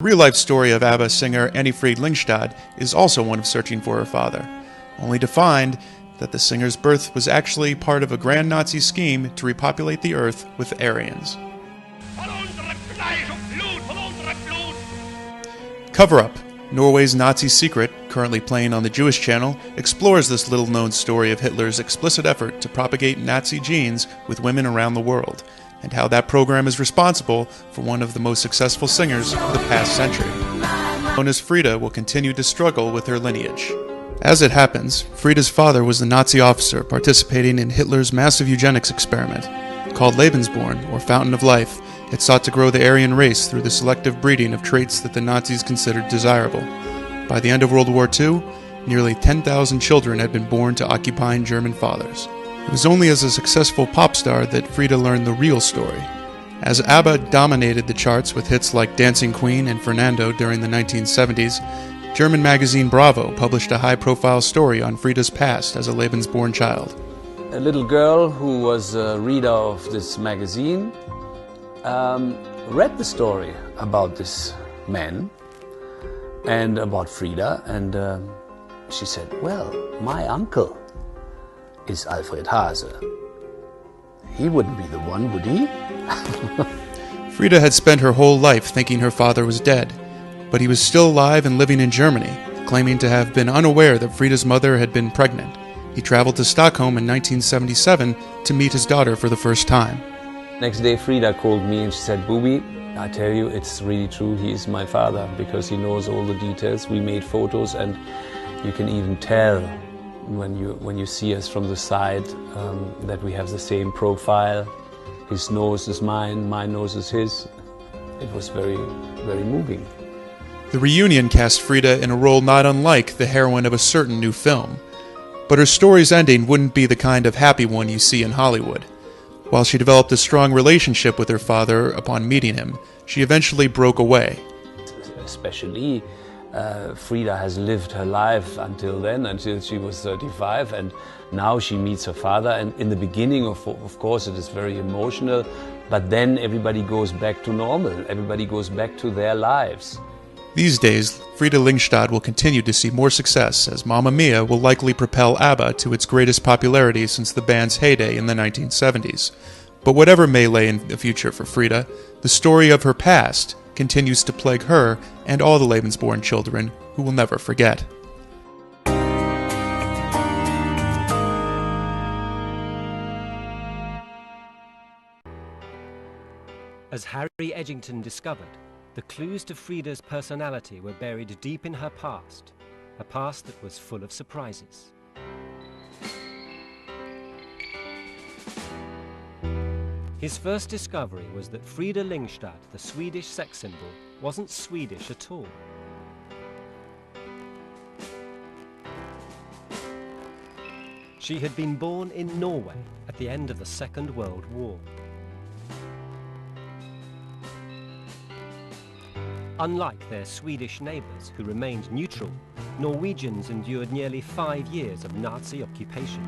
The real-life story of ABBA singer Anni-Frid is also one of searching for her father, only to find that the singer's birth was actually part of a grand Nazi scheme to repopulate the earth with Aryans. Cover Up, Norway's Nazi secret, currently playing on the Jewish channel, explores this little-known story of Hitler's explicit effort to propagate Nazi genes with women around the world, and how that program is responsible for one of the most successful singers of the past century. Known as Frida will continue to struggle with her lineage. As it happens, Frida's father was the Nazi officer participating in Hitler's massive eugenics experiment. Called Lebensborn, or Fountain of Life, it sought to grow the Aryan race through the selective breeding of traits that the Nazis considered desirable. By the end of World War II, nearly 10,000 children had been born to occupying German fathers. It was only as a successful pop star that Frida learned the real story. As ABBA dominated the charts with hits like Dancing Queen and Fernando during the 1970s, German magazine Bravo published a high-profile story on Frida's past as a Lebensborn child. A little girl who was a reader of this magazine read the story about this man and about Frida, and she said, well, my uncle is Alfred Hase. He wouldn't be the one, would he? Frida had spent her whole life thinking her father was dead, but he was still alive and living in Germany, claiming to have been unaware that Frida's mother had been pregnant. He traveled to Stockholm in 1977 to meet his daughter for the first time. Next day Frida called me and she said, Booby, I tell you, it's really true, he is my father, because he knows all the details. We made photos and you can even tell when you see us from the side that we have the same profile. His nose is mine, my nose is his. It was very, very moving. The reunion cast Frida in a role not unlike the heroine of a certain new film. But her story's ending wouldn't be the kind of happy one you see in Hollywood. While she developed a strong relationship with her father upon meeting him, she eventually broke away. Especially Frida has lived her life until then, until she was 35, and now she meets her father, and in the beginning of course it is very emotional, but then everybody goes back to normal, everybody goes back to their lives. These days, Frida Lyngstad will continue to see more success, as Mamma Mia will likely propel ABBA to its greatest popularity since the band's heyday in the 1970s. But whatever may lay in the future for Frida, the story of her past continues to plague her and all the Lebensborn children who will never forget. As Harry Edgington discovered, the clues to Frida's personality were buried deep in her past, a past that was full of surprises. His first discovery was that Frida Lyngstad, the Swedish sex symbol, wasn't Swedish at all. She had been born in Norway at the end of the Second World War. Unlike their Swedish neighbours, who remained neutral, Norwegians endured nearly 5 years of Nazi occupation.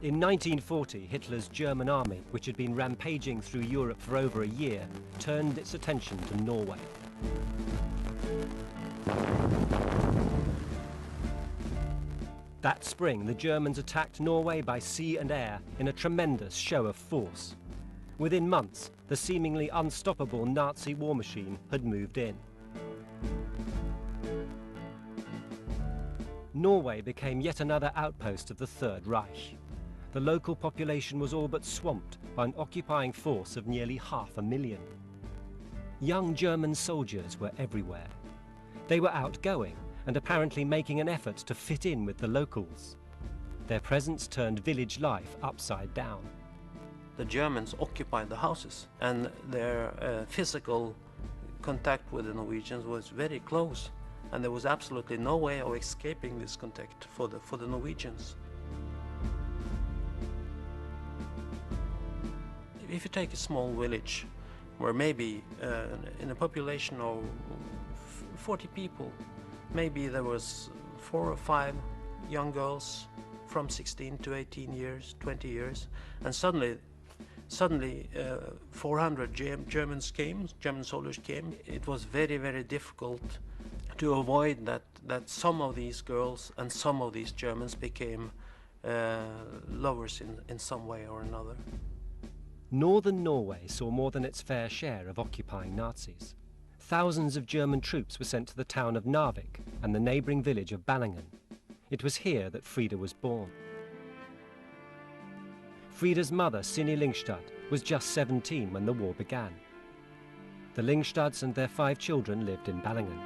In 1940, Hitler's German army, which had been rampaging through Europe for over a year, turned its attention to Norway. That spring, the Germans attacked Norway by sea and air in a tremendous show of force. Within months, the seemingly unstoppable Nazi war machine had moved in. Norway became yet another outpost of the Third Reich. The local population was all but swamped by an occupying force of nearly 500,000. Young German soldiers were everywhere. They were outgoing and apparently making an effort to fit in with the locals. Their presence turned village life upside down. The Germans occupied the houses, and their physical contact with the Norwegians was very close, and there was absolutely no way of escaping this contact for the Norwegians. If you take a small village where maybe in a population of 40 people, maybe there was 4 or 5 young girls from 16 to 18 years, 20 years, and suddenly 400 German soldiers came. It was very, very difficult to avoid that some of these girls and some of these Germans became lovers in some way or another. Northern Norway saw more than its fair share of occupying Nazis. Thousands of German troops were sent to the town of Narvik and the neighbouring village of Balingen. It was here that Frida was born. Frida's mother, Sinni Lyngstad, was just 17 when the war began. The Lyngstads and their 5 children lived in Balingen.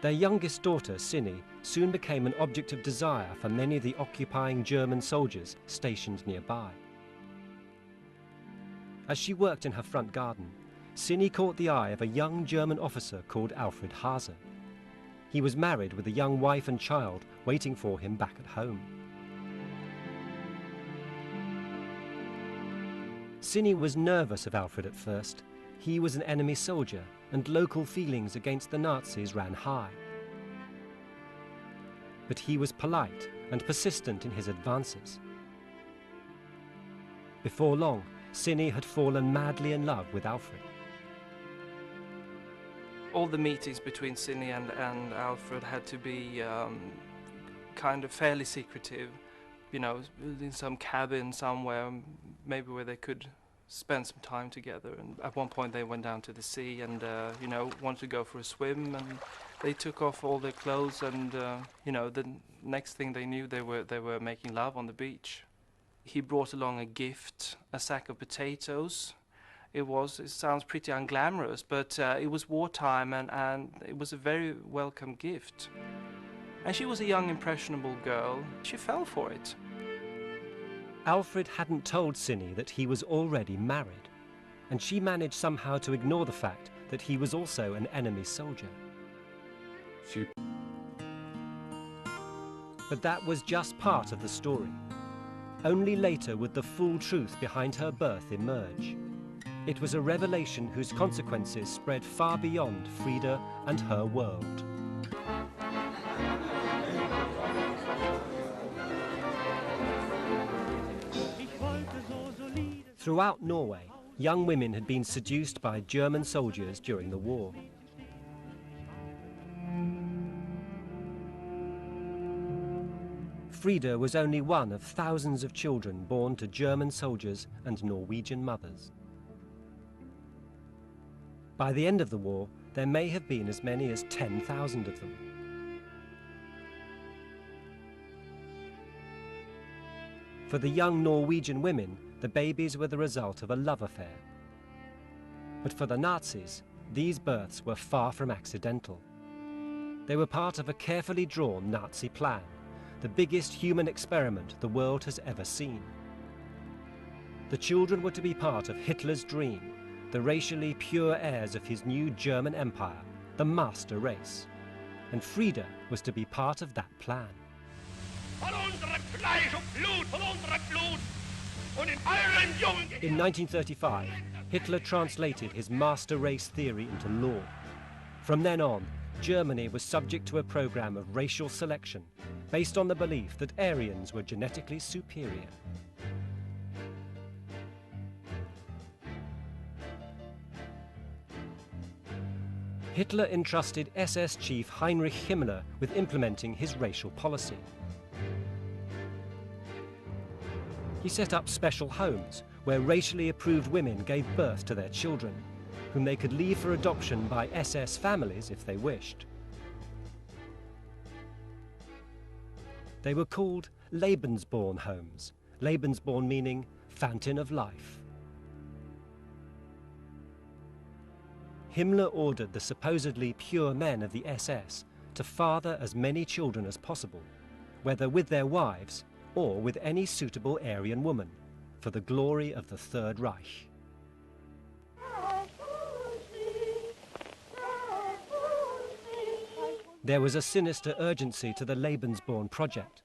Their youngest daughter, Sinni, soon became an object of desire for many of the occupying German soldiers stationed nearby. As she worked in her front garden, Sinni caught the eye of a young German officer called Alfred Hase. He was married with a young wife and child waiting for him back at home. Sinni was nervous of Alfred at first. He was an enemy soldier, and local feelings against the Nazis ran high. But he was polite and persistent in his advances. Before long, Sinni had fallen madly in love with Alfred. All the meetings between Sinni and Alfred had to be kind of fairly secretive, you know, in some cabin somewhere, maybe where they could spend some time together. And at one point they went down to the sea and, you know, wanted to go for a swim, and they took off all their clothes, and, you know, the next thing they knew they were making love on the beach. He brought along a gift, a sack of potatoes. It sounds pretty unglamorous, but it was wartime, and it was a very welcome gift. And she was a young, impressionable girl. She fell for it. Alfred hadn't told Sinni that he was already married, and she managed somehow to ignore the fact that he was also an enemy soldier. But that was just part of the story. Only later would the full truth behind her birth emerge. It was a revelation whose consequences spread far beyond Frida and her world. Throughout Norway, young women had been seduced by German soldiers during the war. Frida was only one of thousands of children born to German soldiers and Norwegian mothers. By the end of the war, there may have been as many as 10,000 of them. For the young Norwegian women, the babies were the result of a love affair. But for the Nazis, these births were far from accidental. They were part of a carefully drawn Nazi plan, the biggest human experiment the world has ever seen. The children were to be part of Hitler's dream, the racially pure heirs of his new German empire, the master race. And Frida was to be part of that plan. In 1935, Hitler translated his master race theory into law. From then on, Germany was subject to a program of racial selection based on the belief that Aryans were genetically superior. Hitler entrusted SS chief Heinrich Himmler with implementing his racial policy. He set up special homes where racially approved women gave birth to their children, whom they could leave for adoption by SS families if they wished. They were called Lebensborn homes, Lebensborn meaning fountain of life. Himmler ordered the supposedly pure men of the SS to father as many children as possible, whether with their wives or with any suitable Aryan woman, for the glory of the Third Reich. There was a sinister urgency to the Lebensborn project.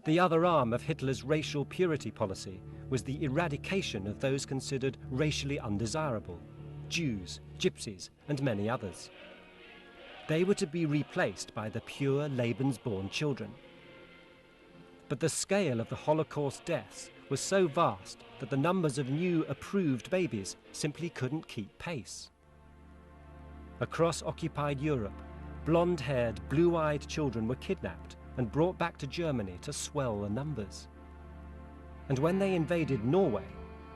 The other arm of Hitler's racial purity policy was the eradication of those considered racially undesirable, Jews, Gypsies, and many others. They were to be replaced by the pure Lebensborn children. But the scale of the Holocaust deaths was so vast that the numbers of new approved babies simply couldn't keep pace. Across occupied Europe, blonde-haired, blue-eyed children were kidnapped and brought back to Germany to swell the numbers. And when they invaded Norway,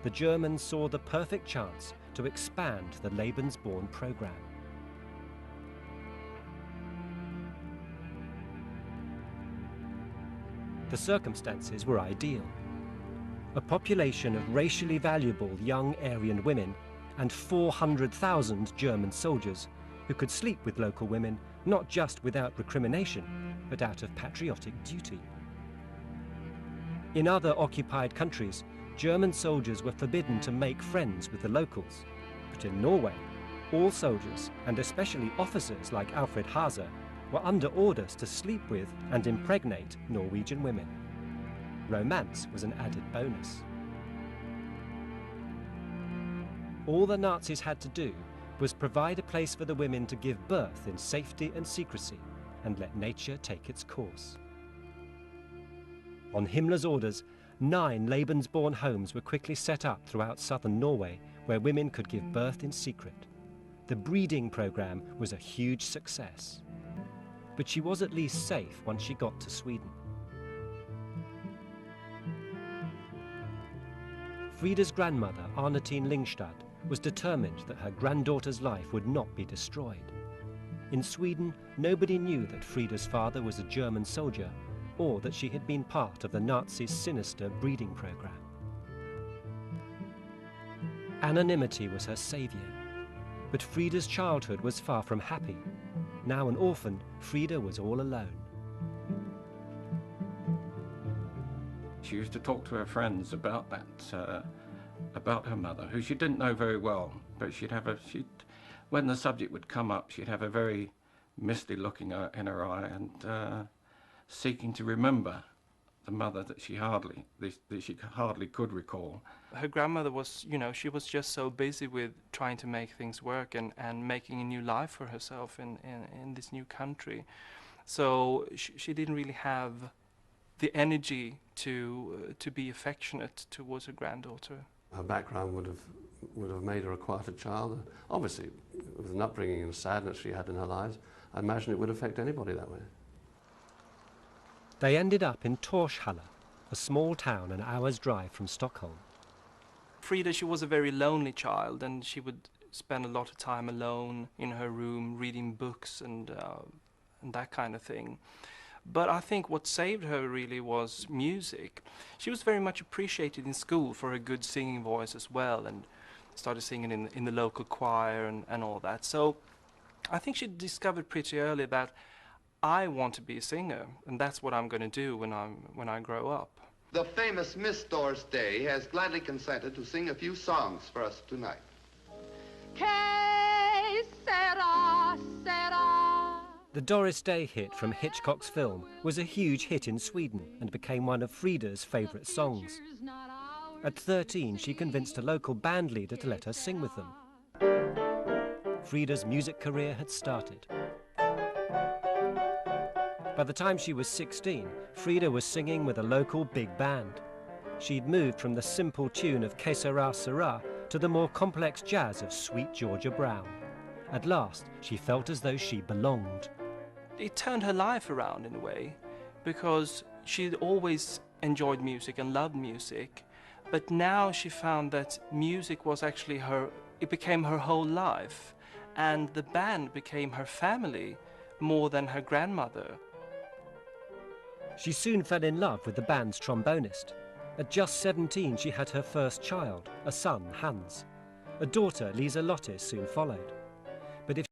the Germans saw the perfect chance to expand the Lebensborn program. The circumstances were ideal. A population of racially valuable young Aryan women and 400,000 German soldiers who could sleep with local women not just without recrimination, but out of patriotic duty. In other occupied countries, German soldiers were forbidden to make friends with the locals. But in Norway, all soldiers, and especially officers like Alfred Haase, were under orders to sleep with and impregnate Norwegian women. Romance was an added bonus. All the Nazis had to do was provide a place for the women to give birth in safety and secrecy, and let nature take its course. On Himmler's orders, 9 Lebensborn homes were quickly set up throughout southern Norway, where women could give birth in secret. The breeding program was a huge success. But she was at least safe once she got to Sweden. Frida's grandmother, Arnetine Lyngstad, was determined that her granddaughter's life would not be destroyed. In Sweden, nobody knew that Frida's father was a German soldier, or that she had been part of the Nazis' sinister breeding program. Anonymity was her savior, but Frida's childhood was far from happy. Now an orphan, Frida was all alone. She used to talk to her friends about that, about her mother, who she didn't know very well, but when the subject would come up, she'd have a very misty look in her eye and seeking to remember the mother that she hardly could recall. Her grandmother was, she was just so busy with trying to make things work and making a new life for herself in this new country. So she didn't really have the energy to be affectionate towards her granddaughter. Her background would have made her a quieter child. Obviously, with an upbringing and sadness she had in her lives, I imagine it would affect anybody that way. They ended up in Torshälla, a small town an hour's drive from Stockholm. Frida, she was a very lonely child, and she would spend a lot of time alone in her room reading books and that kind of thing. But I think what saved her really was music. She was very much appreciated in school for her good singing voice as well, and started singing in the local choir and all that. So I think she discovered pretty early that I want to be a singer, and that's what I'm going to do when I grow up. The famous Miss Doris Day has gladly consented to sing a few songs for us tonight. Que sera, sera. The Doris Day hit from Hitchcock's film was a huge hit in Sweden and became one of Frida's favourite songs. At 13, she convinced a local band leader to let her sing with them. Frida's music career had started. By the time she was 16, Frida was singing with a local big band. She'd moved from the simple tune of Que Sera Sera to the more complex jazz of Sweet Georgia Brown. At last, she felt as though she belonged. It turned her life around in a way, because she'd always enjoyed music and loved music, but now she found that music was actually it became her whole life, and the band became her family more than her grandmother. She soon fell in love with the band's trombonist. At just 17, she had her first child, a son, Hans. A daughter, Lisa Lotte, soon followed. But if